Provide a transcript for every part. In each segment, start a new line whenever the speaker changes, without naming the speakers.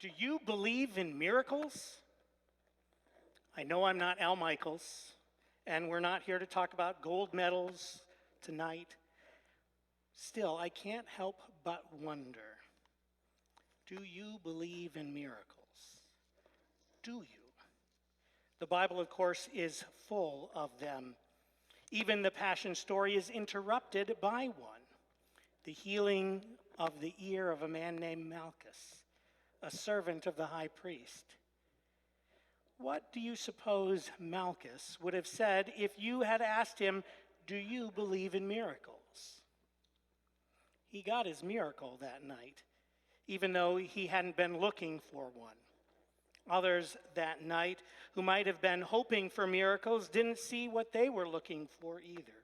Do you believe in miracles? I know I'm not Al Michaels, and we're not here to talk about gold medals tonight. Still, I can't help but wonder, do you believe in miracles? Do you? The Bible, of course, is full of them. Even the Passion story is interrupted by one, the healing of the ear of a man named Malchus, a servant of the high priest. What do you suppose Malchus would have said if you had asked him, do you believe in miracles? He got his miracle that night, even though he hadn't been looking for one. Others that night, who might have been hoping for miracles, didn't see what they were looking for either.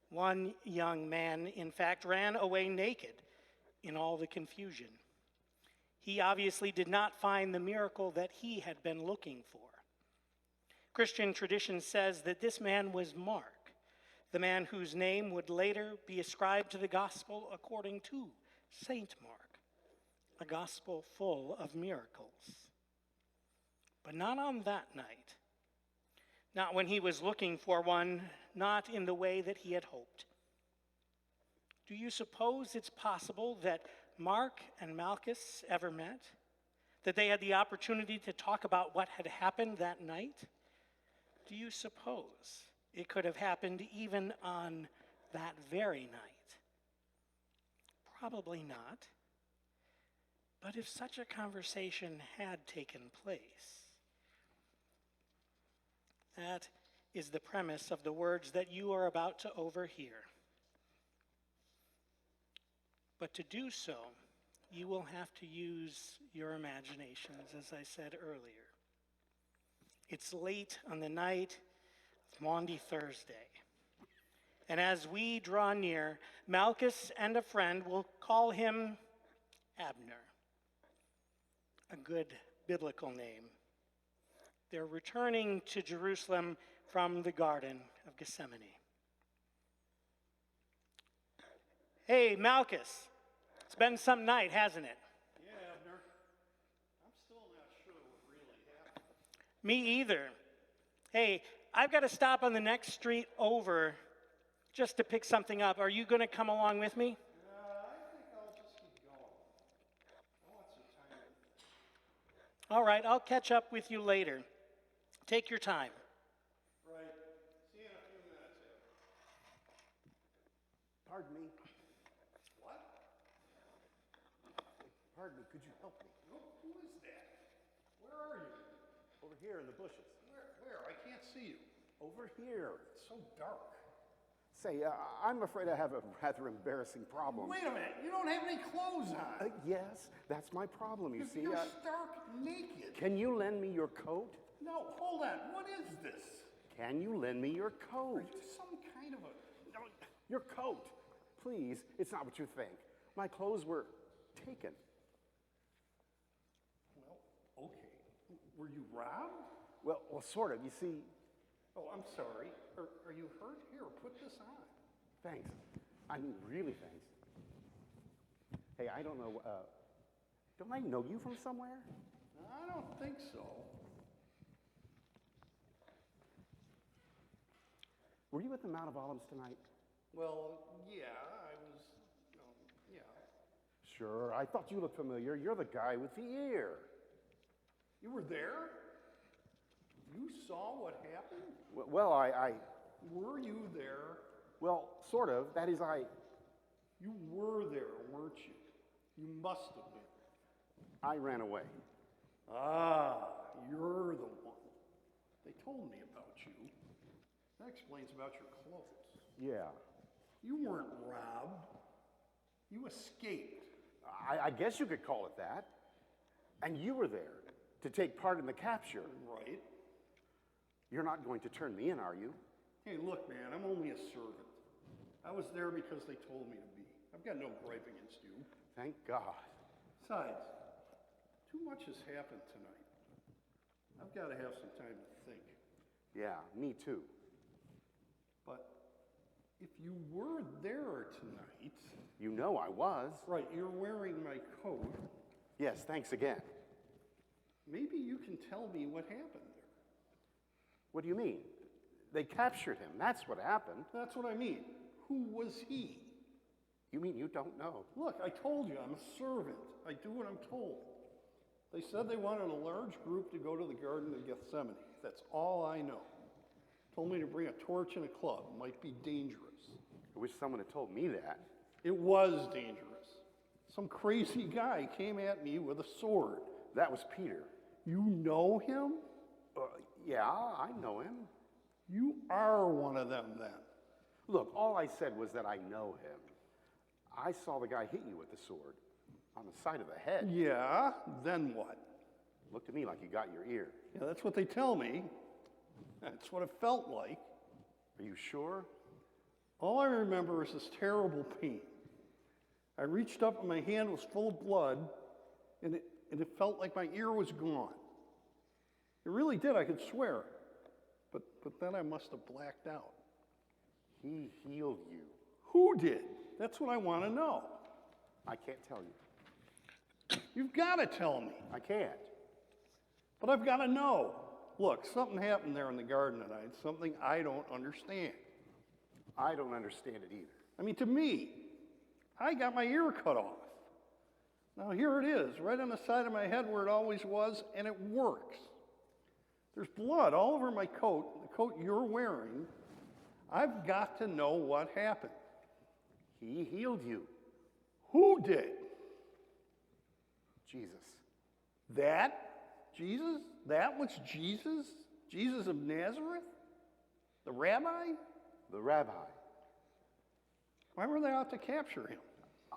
One young man, in fact, ran away naked in all the confusion. He obviously did not find the miracle that he had been looking for. Christian tradition says that this man was Mark, the man whose name would later be ascribed to the gospel according to Saint Mark, a gospel full of miracles. But not on that night. Not when he was looking for one, not in the way that he had hoped. Do you suppose it's possible that Mark and Malchus ever met? That they had the opportunity to talk about what had happened that night? Do you suppose it could have happened even on that very night? Probably not. But if such a conversation had taken place, that is the premise of the words that you are about to overhear. But to do so, you will have to use your imaginations, as I said earlier. It's late on the night of Maundy Thursday. And as we draw near, Malchus and a friend will call him Abner, a good biblical name. They're returning to Jerusalem from the Garden of Gethsemane. Hey, Malchus, it's been some night, hasn't it?
Yeah, Abner. I'm still not sure what really happened.
Me either. Hey, I've got to stop on the next street over just to pick something up. Are you going to come along with me?
I think I'll just keep going. I want some time to think.
All right, I'll catch up with you later. Take your time.
Right. See you in a few minutes, Abner.
Pardon me.
What?
Pardon me, could you help me?
Who is that? Where are you?
Over here in the bushes.
Where? I can't see you.
Over here.
It's so dark.
Say, I'm afraid I have a rather embarrassing problem.
Wait a minute. You don't have any clothes on.
Yes, that's my problem, you see.
You're stark naked.
Can you lend me your coat?
No, hold on. What is this?
Can you lend me your coat?
Are you some kind of a...
No, your coat. Please, it's not what you think. My clothes were taken.
Well, okay. Were you robbed?
Well, sort of. You see...
Oh, I'm sorry. Are you hurt? Here, put this on.
Thanks. I mean, really thanks. Hey, I don't know, don't I know you from somewhere?
I don't think so.
Were you at the Mount of Olives tonight?
Well, yeah, I was, yeah.
Sure, I thought you looked familiar. You're the guy with the ear.
You were there? You saw what happened?
Well, I
Were you there?
well, sort of. That is,
You were there, weren't you? You must have been.
I ran away.
Ah, you're the one. They told me about you. That explains about your clothes.
Yeah.
You weren't robbed. You escaped.
I guess you could call it that. And you were there to take part in the capture.
Right.
You're not going to turn me in, are you?
Hey, look, man, I'm only a servant. I was there because they told me to be. I've got no gripe against you.
Thank God.
Besides, too much has happened tonight. I've got to have some time to think.
Yeah, me too.
But if you were there tonight...
You know I was.
Right, you're wearing my coat.
Yes, thanks again.
Maybe you can tell me what happened there.
What do you mean? They captured him. That's what happened.
That's what I mean. Who was he?
You mean you don't know?
Look, I told you, I'm a servant. I do what I'm told. They said they wanted a large group to go to the Garden of Gethsemane. That's all I know. Told me to bring a torch and a club. It might be dangerous.
I wish someone had told me that.
It was dangerous. Some crazy guy came at me with a sword.
That was Peter.
You know him?
Yeah, I know him.
You are one of them then.
Look, all I said was that I know him. I saw the guy hit you with the sword on the side of the head.
Yeah, then what?
Looked to me like you got your ear.
Yeah, that's what they tell me. That's what it felt like.
Are you sure?
All I remember is this terrible pain. I reached up and my hand was full of blood, and it felt like my ear was gone. It really did, I could swear. But then I must have blacked out.
He healed you.
Who did? That's what I want to know.
I can't tell you.
You've got to tell me.
I can't.
But I've got to know. Look, something happened there in the garden tonight, something I don't understand.
I don't understand it either.
I mean, to me, I got my ear cut off. Now here it is, right on the side of my head where it always was, and it works. There's blood all over my coat, the coat you're wearing. I've got to know what happened.
He healed you.
Who did?
Jesus.
That? Jesus? That was Jesus? Jesus of Nazareth? The rabbi?
The rabbi.
Why were they out to capture him?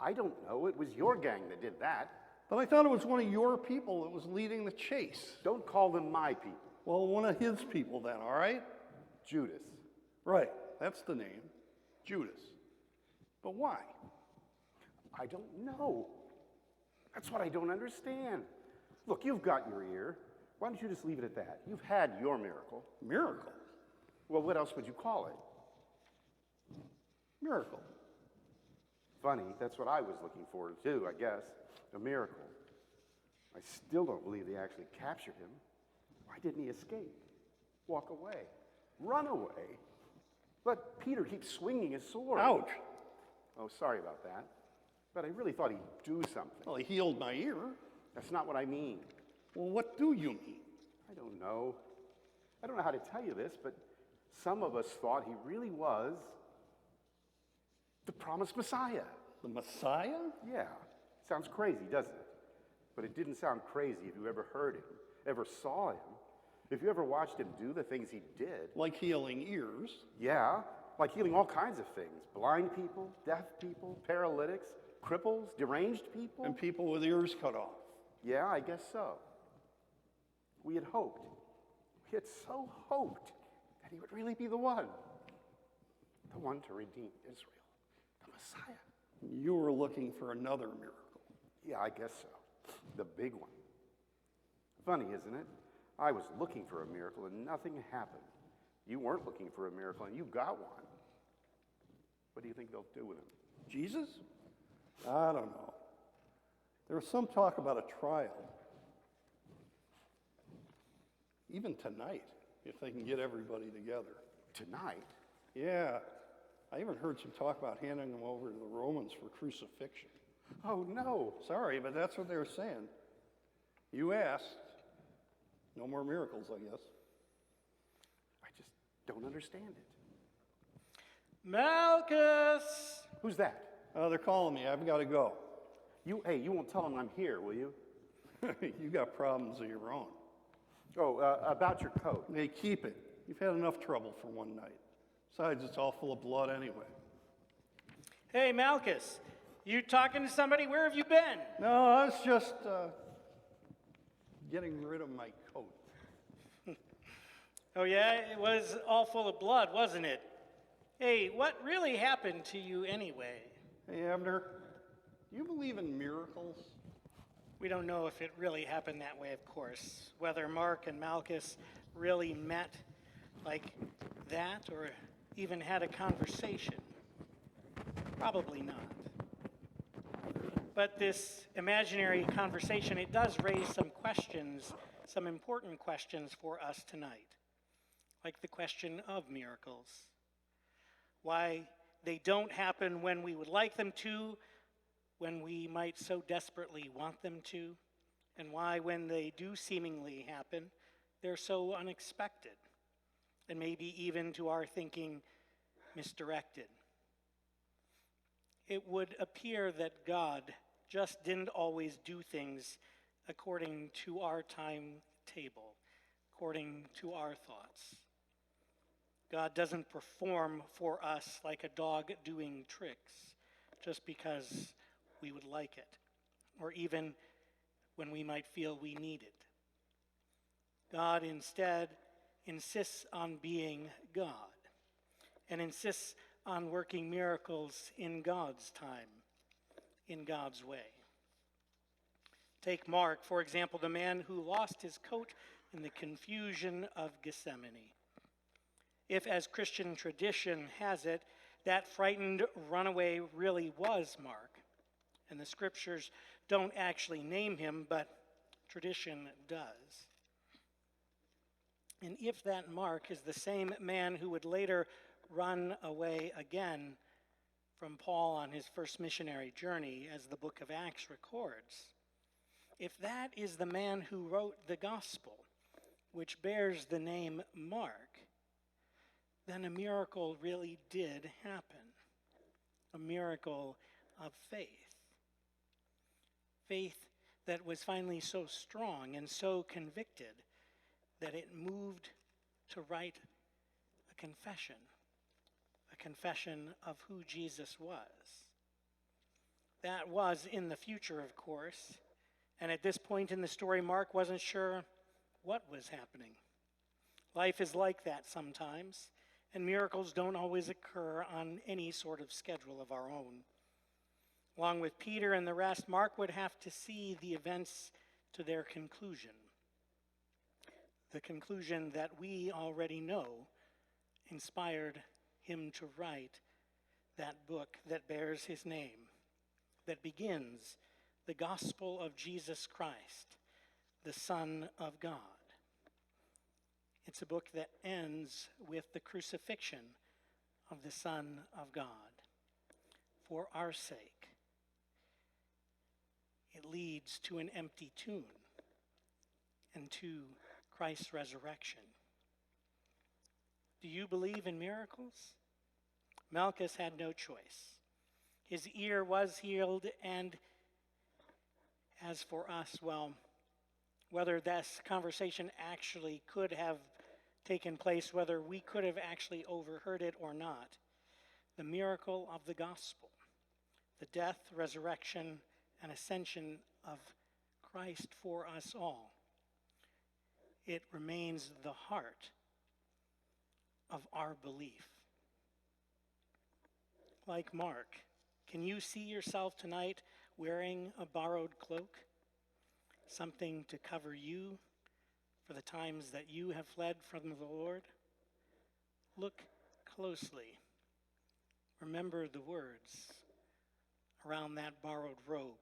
I don't know. It was your gang that did that.
But I thought it was one of your people that was leading the chase.
Don't call them my people.
Well, one of his people then, all right?
Judas.
Right, that's the name. Judas. But why?
I don't know. That's what I don't understand. Look, you've got your ear. Why don't you just leave it at that? You've had your miracle.
Miracle?
Well, what else would you call it?
Miracle.
Funny, that's what I was looking for too, I guess. A miracle. I still don't believe they actually captured him. Why didn't he escape? Walk away? Run away? But Peter keeps swinging his sword.
Ouch.
Oh, sorry about that. But I really thought he'd do something.
Well, he healed my ear.
That's not what I mean.
Well, what do you mean?
I don't know. I don't know how to tell you this, but some of us thought he really was the promised Messiah.
The Messiah?
Yeah. Sounds crazy, doesn't it? But it didn't sound crazy if you ever heard him, ever saw him, if you ever watched him do the things he did.
Like healing ears.
Yeah, like healing all kinds of things. Blind people, deaf people, paralytics, cripples, deranged people.
And people with ears cut off.
Yeah, I guess so. We had hoped. We had so hoped that he would really be the one to redeem Israel, the Messiah.
You were looking for another miracle.
Yeah, I guess so. The big one. Funny, isn't it? I was looking for a miracle and nothing happened. You weren't looking for a miracle and you got one. What do you think they'll do with him?
Jesus? I don't know. There was some talk about a trial. Even tonight, if they can get everybody together.
Tonight?
Yeah. I even heard some talk about handing them over to the Romans for crucifixion.
Oh, no.
Sorry, but that's what they were saying. You asked. No more miracles, I guess.
I just don't understand it.
Malchus!
Who's that?
They're calling me. I've got to go.
Hey, you won't tell them I'm here, will you?
You got problems of your own.
Oh, about your coat.
Hey, keep it. You've had enough trouble for one night. Besides, it's all full of blood anyway.
Hey, Malchus, you talking to somebody? Where have you been?
No, I was just getting rid of my coat.
Oh, yeah? It was all full of blood, wasn't it? Hey, what really happened to you anyway?
Hey, Abner, do you believe in miracles?
We don't know if it really happened that way, of course. Whether Mark and Malchus really met like that or even had a conversation. Probably not. But this imaginary conversation, it does raise some questions some important questions for us tonight, like the question of miracles. Why they don't happen when we would like them to, when we might so desperately want them to, and why when they do seemingly happen, they're so unexpected, and maybe even to our thinking, misdirected. It would appear that God just didn't always do things according to our timetable, according to our thoughts. God doesn't perform for us like a dog doing tricks just because we would like it, or even when we might feel we need it. God instead insists on being God and insists on working miracles in God's time, in God's way. Take Mark, for example, the man who lost his coat in the confusion of Gethsemane. If, as Christian tradition has it, that frightened runaway really was Mark, and the scriptures don't actually name him, but tradition does. And if that Mark is the same man who would later run away again from Paul on his first missionary journey, as the book of Acts records, if that is the man who wrote the gospel, which bears the name Mark, then a miracle really did happen. A miracle of faith. Faith that was finally so strong and so convicted that it moved to write a confession of who Jesus was. That was in the future, of course, and at this point in the story, Mark wasn't sure what was happening. Life is like that sometimes, and miracles don't always occur on any sort of schedule of our own. Along with Peter and the rest, Mark would have to see the events to their conclusion. The conclusion that we already know inspired him to write that book that bears his name, that begins the gospel of Jesus Christ, the Son of God. It's a book that ends with the crucifixion of the Son of God for our sake. It leads to an empty tomb and to Christ's resurrection. Do you believe in miracles? Malchus had no choice. His ear was healed, and as for us, well, whether this conversation actually could have taken place, whether we could have actually overheard it or not, the miracle of the gospel, the death, resurrection, and ascension of Christ for us all, it remains the heart of our belief. Like Mark, can you see yourself tonight wearing a borrowed cloak? Something to cover you for the times that you have fled from the Lord? Look closely. Remember the words around that borrowed robe.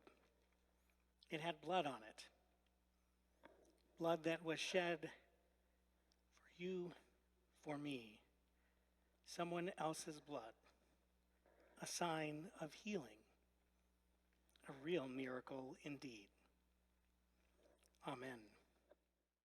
It had blood on it. Blood that was shed for you, for me. Someone else's blood. A sign of healing. A real miracle indeed. Amen.